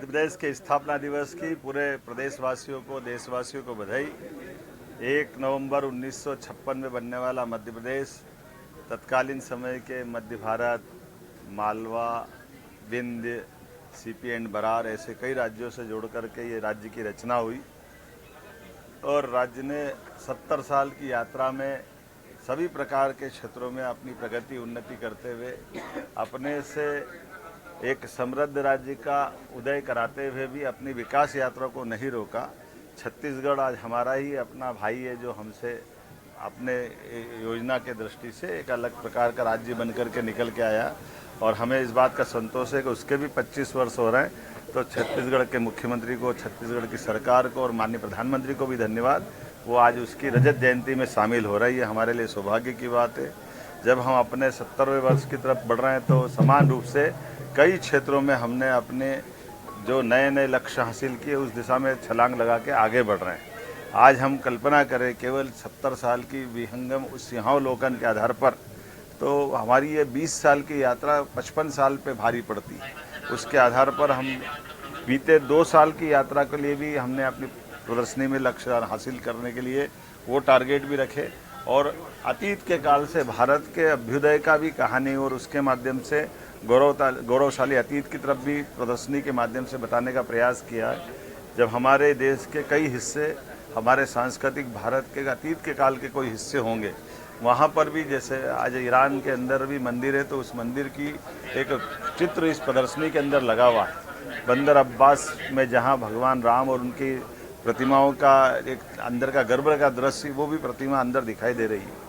मध्य प्रदेश के स्थापना दिवस की पूरे प्रदेशवासियों को, देशवासियों को बधाई। 1 नवंबर 1956 में बनने वाला मध्य प्रदेश तत्कालीन समय के मध्य भारत, मालवा, विंध्य, सीपी एंड बरार ऐसे कई राज्यों से जोड़ करके ये राज्य की रचना हुई और राज्य ने 70 साल की यात्रा में सभी प्रकार के क्षेत्रों में अपनी प्रगति उन्नति करते हुए अपने से एक समृद्ध राज्य का उदय कराते हुए भी अपनी विकास यात्रा को नहीं रोका। छत्तीसगढ़ आज हमारा ही अपना भाई है जो हमसे अपने योजना के दृष्टि से एक अलग प्रकार का राज्य बन करके निकल के आया और हमें इस बात का संतोष है कि उसके भी 25 वर्ष हो रहे हैं। तो छत्तीसगढ़ के मुख्यमंत्री को, छत्तीसगढ़ की सरकार को और माननीय प्रधानमंत्री को भी धन्यवाद। वो आज उसकी रजत जयंती में शामिल हो रही है, हमारे लिए सौभाग्य की बात है। जब हम अपने 70वें वर्ष की तरफ बढ़ रहे हैं तो समान रूप से कई क्षेत्रों में हमने अपने जो नए नए लक्ष्य हासिल किए उस दिशा में छलांग लगा के आगे बढ़ रहे हैं। आज हम कल्पना करें केवल 70 साल की विहंगम उस सिंहावलोकन के आधार पर तो हमारी ये 20 साल की यात्रा 55 साल पे भारी पड़ती है। उसके आधार पर हम बीते 2 साल की यात्रा के लिए भी हमने अपनी प्रदर्शनी में लक्ष्य हासिल करने के लिए वो टारगेट भी रखे और अतीत के काल से भारत के अभ्युदय का भी कहानी और उसके माध्यम से गौरवशाली अतीत की तरफ भी प्रदर्शनी के माध्यम से बताने का प्रयास किया है। जब हमारे देश के कई हिस्से हमारे सांस्कृतिक भारत के अतीत के काल के कोई हिस्से होंगे, वहाँ पर भी जैसे आज ईरान के अंदर भी मंदिर है तो उस मंदिर की एक चित्र इस प्रदर्शनी के अंदर लगा हुआ है। बंदर अब्बास में जहाँ भगवान राम और उनकी प्रतिमाओं का एक अंदर का गर्भ का दृश्य वो भी प्रतिमा अंदर दिखाई दे रही है।